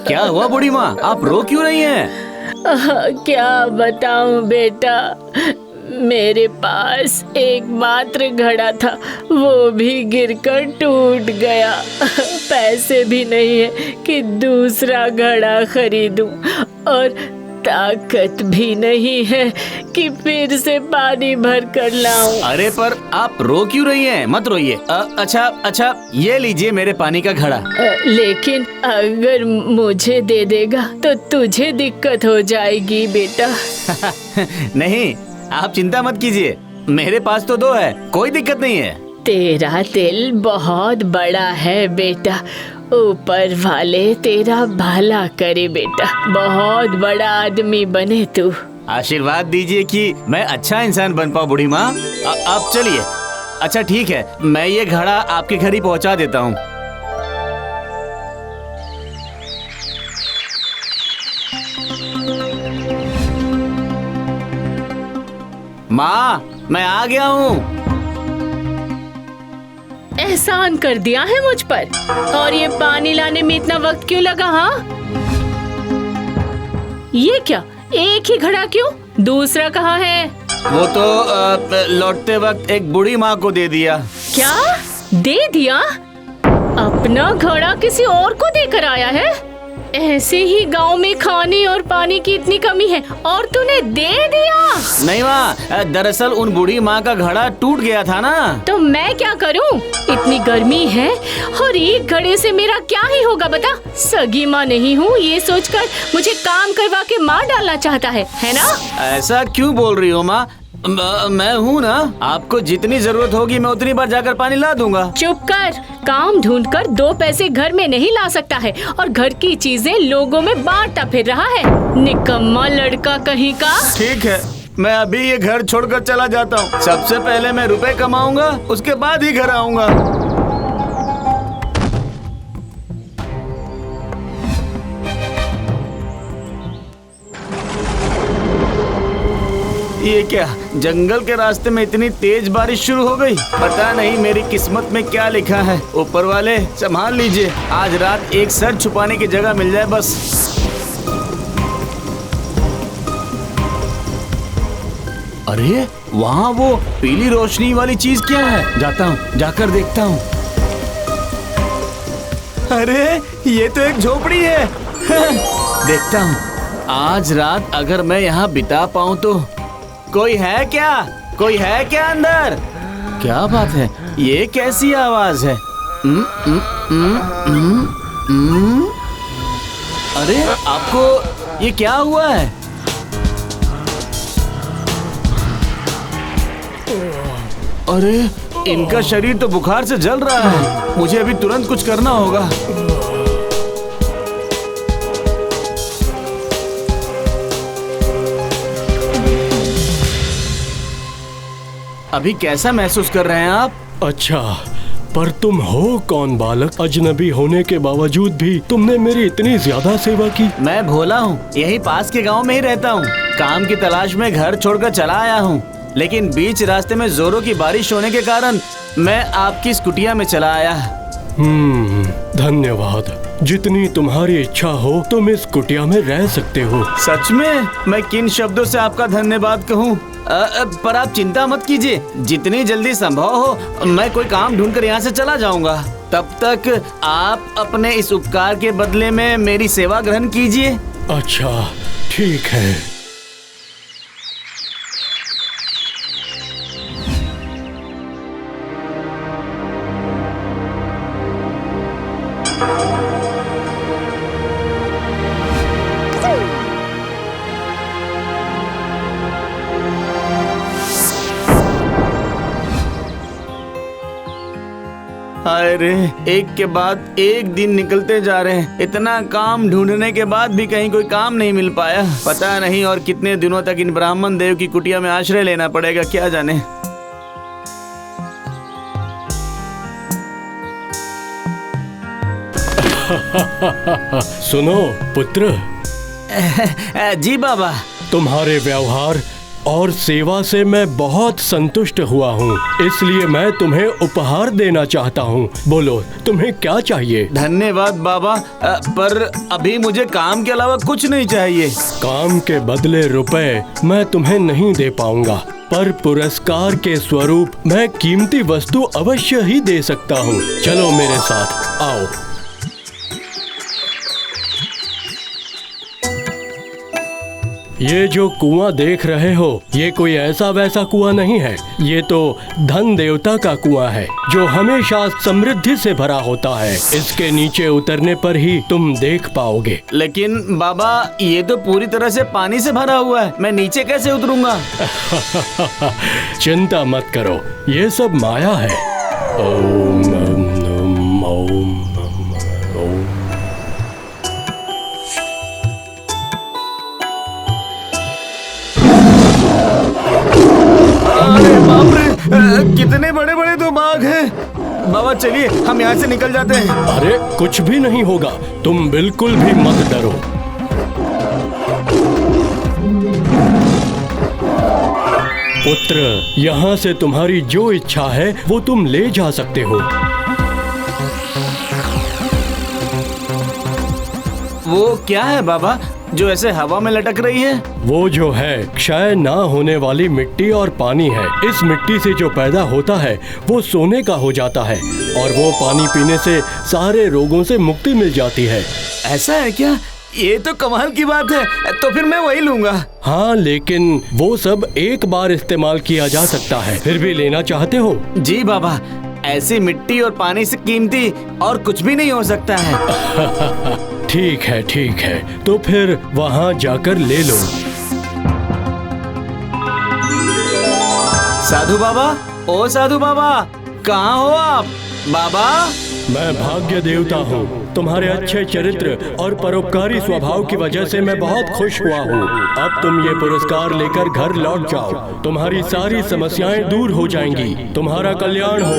क्या हुआ बूढ़ी माँ, आप रो क्यों रही हैं? क्या बताऊं बेटा, मेरे पास एकमात्र घड़ा था, वो भी गिरकर टूट गया। पैसे भी नहीं है कि दूसरा घड़ा खरीदूं और ताकत भी नहीं है कि फिर से पानी भर कर लाऊं। अरे पर आप रो क्यों रही हैं? मत रोइए। अच्छा, ये लीजिए मेरे पानी का घड़ा। लेकिन अगर मुझे दे देगा तो तुझे दिक्कत हो जाएगी बेटा। नहीं, आप चिंता मत कीजिए, मेरे पास तो 2 है, कोई दिक्कत नहीं है। तेरा दिल बहुत बड़ा है बेटा, ऊपर वाले तेरा भला करे बेटा, बहुत बड़ा आदमी बने तू। आशीर्वाद दीजिए कि मैं अच्छा इंसान बन पाऊँ बूढ़ी माँ। आप चलिए। अच्छा ठीक है, मैं ये घड़ा आपके घर ही पहुँचा देता हूँ। माँ, मैं आ गया हूँ। एहसान कर दिया है मुझ पर, और ये पानी लाने में इतना वक्त क्यों लगा? हाँ, ये क्या, एक ही घड़ा क्यों? दूसरा कहाँ है? वो तो लौटते वक्त एक बूढ़ी माँ को दे दिया। क्या दे दिया? अपना घड़ा किसी और को देकर आया है? ऐसे ही गांव में खाने और पानी की इतनी कमी है और तूने दे दिया? नहीं माँ, दरअसल उन बूढ़ी माँ का घड़ा टूट गया था ना। तो मैं क्या करूं? इतनी गर्मी है और एक घड़े से मेरा क्या ही होगा बता? सगी माँ नहीं हूँ ये सोचकर मुझे काम करवा के मार डालना चाहता है ना? ऐसा क्यों बोल रही हो माँ? मैं हूँ ना, आपको जितनी जरूरत होगी मैं उतनी बार जाकर पानी ला दूंगा। चुप कर, काम ढूंढकर 2 पैसे घर में नहीं ला सकता है और घर की चीजें लोगों में बांटता फिर रहा है, निकम्मा लड़का कहीं का। ठीक है, मैं अभी ये घर छोड़कर चला जाता हूँ। सबसे पहले मैं रुपए कमाऊंगा, उसके बाद ही घर आऊंगा। ये क्या, जंगल के रास्ते में इतनी तेज बारिश शुरू हो गई? पता नहीं मेरी किस्मत में क्या लिखा है। ऊपर वाले संभाल लीजिए, आज रात एक सर छुपाने की जगह मिल जाए बस। अरे वहाँ वो पीली रोशनी वाली चीज क्या है? जाता हूँ, जाकर देखता हूँ। अरे ये तो एक झोपड़ी है। देखता हूँ, आज रात अगर मैं यहाँ बिता पाऊँ तो। कोई है क्या? कोई है क्या अंदर? क्या बात है, ये कैसी आवाज है? अरे आपको ये क्या हुआ है? अरे इनका शरीर तो बुखार से जल रहा है, मुझे अभी तुरंत कुछ करना होगा। अभी कैसा महसूस कर रहे हैं आप? अच्छा, पर तुम हो कौन बालक? अजनबी होने के बावजूद भी तुमने मेरी इतनी ज्यादा सेवा की। मैं भोला हूँ, यही पास के गांव में ही रहता हूँ। काम की तलाश में घर छोड़कर चला आया हूँ, लेकिन बीच रास्ते में जोरों की बारिश होने के कारण मैं आपकी इस कुटिया में चला आया। धन्यवाद। जितनी तुम्हारी इच्छा हो तुम इस कुटिया में रह सकते हो। सच में? मैं किन शब्दों से आपका धन्यवाद कहूँ? पर आप चिंता मत कीजिए, जितनी जल्दी संभव हो मैं कोई काम ढूंढकर यहाँ से चला जाऊंगा। तब तक आप अपने इस उपकार के बदले में मेरी सेवा ग्रहण कीजिए। अच्छा ठीक है। अरे एक के बाद एक दिन निकलते जा रहे हैं। इतना काम ढूंढने के बाद भी कहीं कोई काम नहीं मिल पाया। पता नहीं और कितने दिनों तक इन ब्राह्मण देव की कुटिया में आश्रय लेना पड़ेगा, क्या जाने। सुनो पुत्र। जी बाबा। तुम्हारे व्यवहार और सेवा से मैं बहुत संतुष्ट हुआ हूँ, इसलिए मैं तुम्हें उपहार देना चाहता हूँ। बोलो तुम्हें क्या चाहिए? धन्यवाद बाबा, पर अभी मुझे काम के अलावा कुछ नहीं चाहिए। काम के बदले रुपए मैं तुम्हें नहीं दे पाऊंगा, पर पुरस्कार के स्वरूप मैं कीमती वस्तु अवश्य ही दे सकता हूँ। चलो मेरे साथ आओ। ये जो कुआं देख रहे हो, ये कोई ऐसा वैसा कुआं नहीं है। ये तो धन देवता का कुआं है, जो हमेशा समृद्धि से भरा होता है। इसके नीचे उतरने पर ही तुम देख पाओगे। लेकिन बाबा, ये तो पूरी तरह से पानी से भरा हुआ है, मैं नीचे कैसे उतरूंगा? चिंता मत करो, ये सब माया है। ओम ओम ओम ओम। अरे बाप रे, कितने बड़े बड़े तो बाघ हैं। बाबा चलिए हम यहाँ से निकल जाते हैं। अरे कुछ भी नहीं होगा, तुम बिल्कुल भी मत डरो। पुत्र, यहाँ से तुम्हारी जो इच्छा है वो तुम ले जा सकते हो। वो क्या है बाबा, जो ऐसे हवा में लटक रही है? वो जो है क्षय ना होने वाली मिट्टी और पानी है। इस मिट्टी से जो पैदा होता है वो सोने का हो जाता है, और वो पानी पीने से सारे रोगों से मुक्ति मिल जाती है। ऐसा है क्या? ये तो कमाल की बात है, तो फिर मैं वही लूंगा। हाँ, लेकिन वो सब एक बार इस्तेमाल किया जा सकता है। फिर भी लेना चाहते हो? जी बाबा, ऐसी मिट्टी और पानी से कीमती और कुछ भी नहीं हो सकता है। ठीक है, ठीक है, तो फिर वहाँ जाकर ले लो। साधु बाबा, ओ साधु बाबा, कहाँ हो आप? बाबा, मैं भाग्य देवता हूँ। तुम्हारे अच्छे चरित्र और परोपकारी स्वभाव की वजह से मैं बहुत खुश हुआ हूँ। अब तुम ये पुरस्कार लेकर घर लौट जाओ। तुम्हारी सारी समस्याएं दूर हो जाएंगी। तुम्हारा कल्याण हो।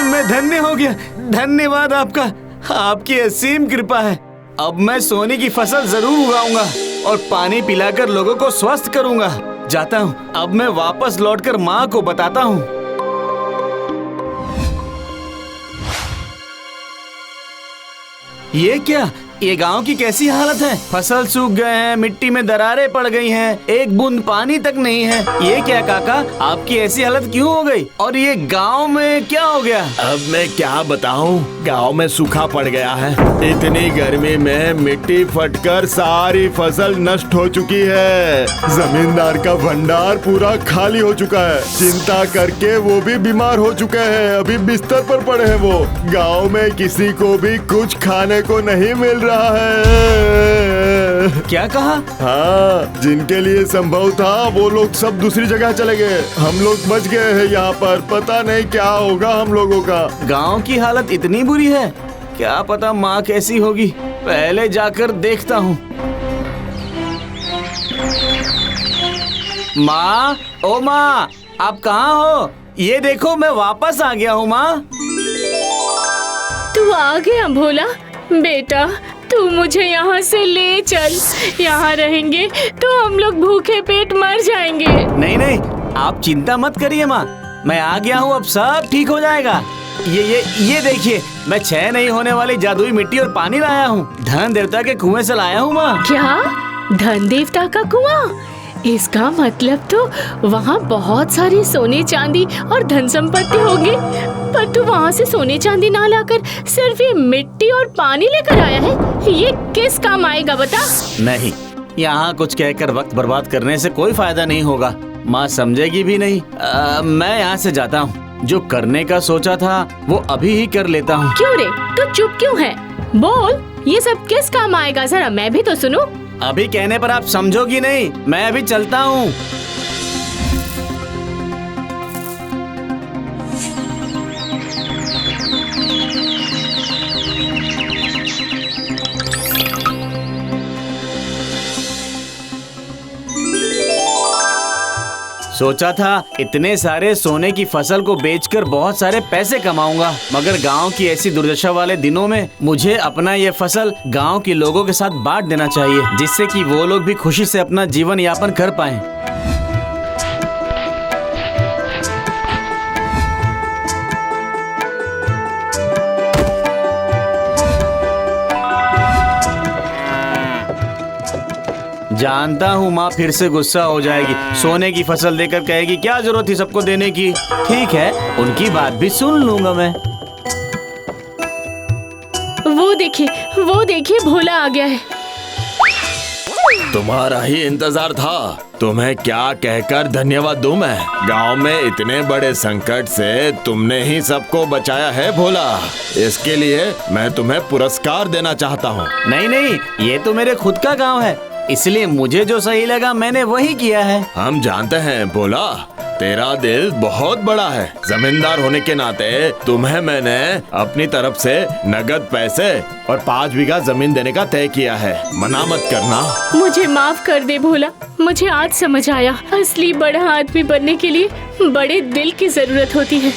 मैं धन्य हो गया। धन्यवाद आपका, आपकी असीम कृपा है। अब मैं सोने की फसल जरूर उगाऊंगा और पानी पिलाकर लोगों को स्वस्थ करूंगा। जाता हूँ, अब मैं वापस लौटकर माँ को बताता हूँ। ये क्या? ये गांव की कैसी हालत है? फसल सूख गए हैं, मिट्टी में दरारें पड़ गई हैं, एक बूंद पानी तक नहीं है। ये क्या काका, आपकी ऐसी हालत क्यों हो गई? और ये गांव में क्या हो गया? अब मैं क्या बताऊं, गांव में सूखा पड़ गया है। इतनी गर्मी में मिट्टी फटकर सारी फसल नष्ट हो चुकी है। जमींदार का भंडार पूरा खाली हो चुका है। चिंता करके वो भी बीमार हो चुके हैं, अभी बिस्तर पर पड़े हैं वो। गांव में किसी को भी कुछ खाने को नहीं मिल रहा है। क्या कहा? हाँ, जिनके लिए संभव था वो लोग सब दूसरी जगह चले गए। हम लोग बच गए हैं यहाँ पर। पता नहीं क्या होगा हम लोगों का। गांव की हालत इतनी बुरी है, क्या पता माँ कैसी होगी। पहले जाकर देखता हूँ। माँ, ओ माँ, आप कहाँ हो? ये देखो मैं वापस आ गया हूँ माँ। तू आ गया भोला? बेटा तू मुझे यहाँ से ले चल। यहाँ रहेंगे तो हम लोग भूखे पेट मर जाएंगे। नहीं नहीं, आप चिंता मत करिए माँ, मैं आ गया हूँ, अब सब ठीक हो जाएगा। ये देखिए, मैं क्षय नहीं होने वाली जादुई मिट्टी और पानी लाया हूँ। धन देवता के कुएं से लाया हूँ माँ। क्या? धन देवता का कुआं? इसका मतलब तो वहाँ बहुत सारी सोने चांदी और धन संपत्ति होगी। पर तू वहाँ से सोने चांदी ना लाकर सिर्फ ये मिट्टी और पानी लेकर आया है। ये किस काम आएगा बता? नहीं, यहाँ कुछ कहकर वक्त बर्बाद करने से कोई फायदा नहीं होगा। माँ समझेगी भी नहीं। मैं यहाँ से जाता हूँ। जो करने का सोचा था वो अभी ही कर लेता हूँ। क्यों रे, तू चुप क्यों है? बोल, ये सब किस काम आएगा, जरा मैं भी तो सुनूं। अभी कहने पर आप समझोगी नहीं। मैं अभी चलता हूँ। सोचा था इतने सारे सोने की फसल को बेचकर बहुत सारे पैसे कमाऊंगा, मगर गांव की ऐसी दुर्दशा वाले दिनों में मुझे अपना ये फसल गांव के लोगों के साथ बांट देना चाहिए, जिससे कि वो लोग भी खुशी से अपना जीवन यापन कर पाएं। जानता हूँ माँ फिर से गुस्सा हो जाएगी, सोने की फसल देकर कहेगी क्या जरूरत थी सबको देने की। ठीक है, उनकी बात भी सुन लूंगा मैं। वो देखिए भोला आ गया है। तुम्हारा ही इंतजार था। तुम्हें क्या कहकर धन्यवाद दूं मैं? गांव में इतने बड़े संकट से तुमने ही सबको बचाया है भोला। इसके लिए मैं तुम्हें पुरस्कार देना चाहता हूँ। नहीं नहीं, ये तो मेरे खुद का गांव है, इसलिए मुझे जो सही लगा मैंने वही किया है। हम जानते हैं भोला, तेरा दिल बहुत बड़ा है। जमींदार होने के नाते तुम्हें मैंने अपनी तरफ से नगद पैसे और 5 बीघा जमीन देने का तय किया है। मना मत करना। मुझे माफ कर दे भोला, मुझे आज समझ आया असली बड़ा आदमी बनने के लिए बड़े दिल की जरूरत होती है।